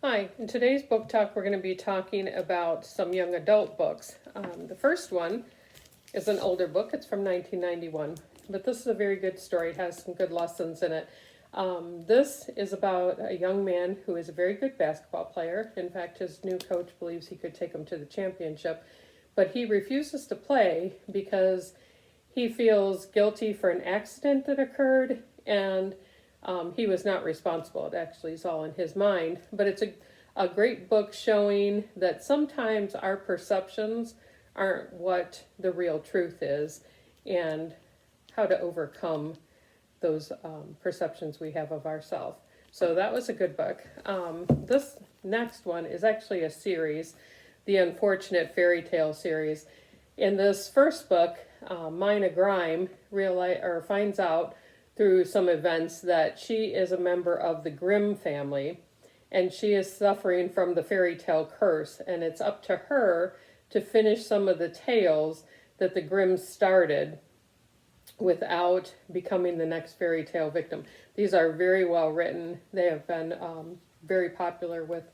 Hi, in today's book talk, we're going to be talking about some young adult books. The first one is an older book. It's from 1991, but this is a very good story. It has some good lessons in it. This is about a young man who is a very good basketball player. In fact, his new coach believes he could take him to the championship, but he refuses to play because he feels guilty for an accident that occurred, and he was not responsible. It actually is all in his mind. But it's a great book showing that sometimes our perceptions aren't what the real truth is, and how to overcome those perceptions we have of ourselves. So that was a good book. This next one is actually a series, the Unfortunate Fairy Tale series. In this first book, Mina Grime finds out through some events that she is a member of the Grimm family, and she is suffering from the fairy tale curse, and it's up to her to finish some of the tales that the Grimms started without becoming the next fairy tale victim. These are very well written. They have been very popular with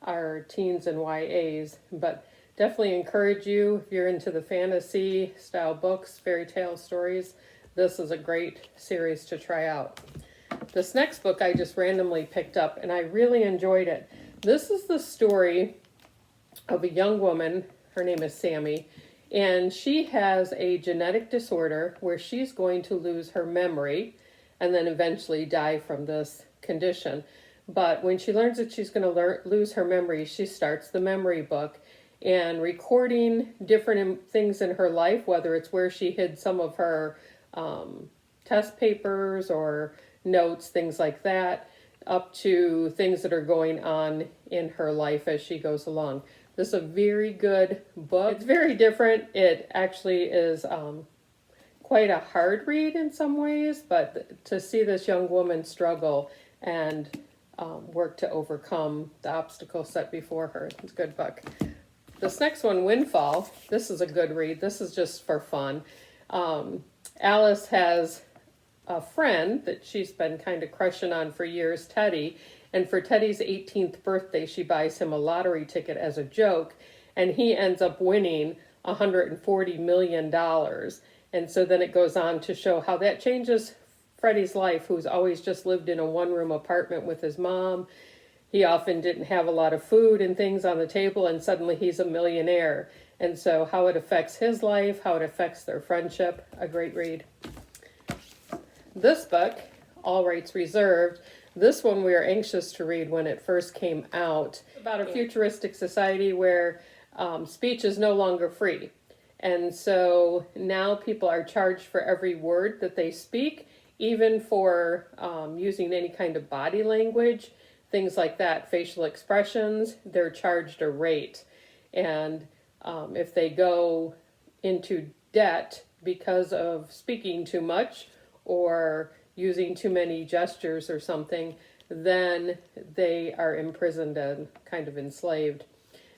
our teens and YAs, but definitely encourage you, if you're into the fantasy style books, fairy tale stories, this is a great series to try out. This next book I just randomly picked up, and I really enjoyed it. This is the story of a young woman. Her name is Sammy, and she has a genetic disorder where she's going to lose her memory and then eventually die from this condition. But when she learns that she's going to lose her memory, she starts the memory book and recording different things in her life, whether it's where she hid some of her test papers or notes, things like that, up to things that are going on in her life as she goes along. This is a very good book. It's very different. It actually is quite a hard read in some ways, but to see this young woman struggle and work to overcome the obstacles set before her, it's a good book. This next one, Windfall, this is a good read. This is just for fun. Alice has a friend that she's been kind of crushing on for years, Teddy, and for Teddy's 18th birthday, she buys him a lottery ticket as a joke, and he ends up winning $140 million. And so then it goes on to show how that changes Freddie's life, who's always just lived in a one-room apartment with his mom. He often didn't have a lot of food and things on the table, and suddenly he's a millionaire. And so how it affects his life, how it affects their friendship, a great read. This book, All Rights Reserved, this one we are anxious to read when it first came out, about a futuristic society where speech is no longer free. And so now people are charged for every word that they speak, even for using any kind of body language, things like that, facial expressions, they're charged a rate. And if they go into debt because of speaking too much or using too many gestures or something, then they are imprisoned and kind of enslaved.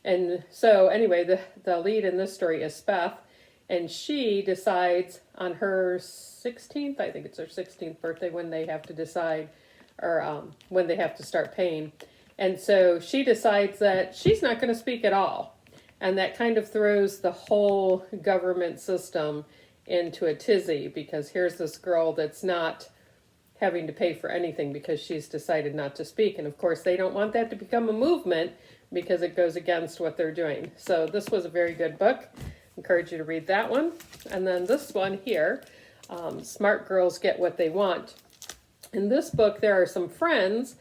And so anyway, the lead in this story is Beth, and she decides on her 16th, I think it's her 16th birthday, when they have to decide, or when they have to start paying. And so she decides that she's not going to speak at all. And that kind of throws the whole government system into a tizzy, because here's this girl that's not having to pay for anything because she's decided not to speak. And of course, they don't want that to become a movement because it goes against what they're doing. So this was a very good book. Encourage you to read that one. And then this one here, Smart Girls Get What They Want. In this book, there are some friends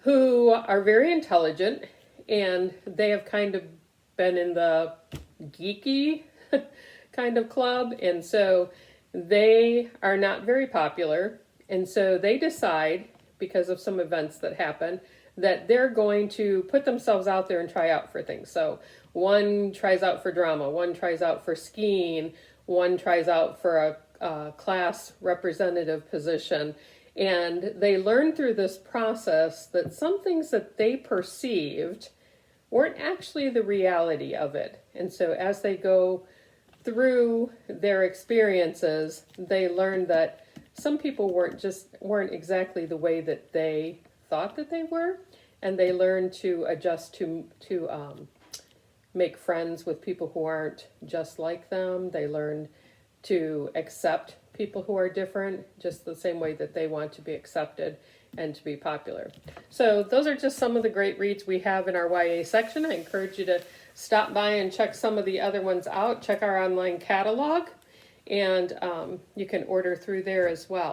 who are very intelligent, and they have kind of been in the geeky kind of club, and so they are not very popular, and so they decide, because of some events that happen, that they're going to put themselves out there and try out for things. So one tries out for drama, one tries out for skiing, one tries out for a class representative position, and they learn through this process that some things that they perceived weren't actually the reality of it. And so as they go through their experiences, they learn that some people weren't exactly the way that they thought that they were, and they learn to adjust to make friends with people who aren't just like them. They learn to accept people who are different, just the same way that they want to be accepted and to be popular. So those are just some of the great reads we have in our YA section. I encourage you to stop by and check some of the other ones out. Check our online catalog, and you can order through there as well.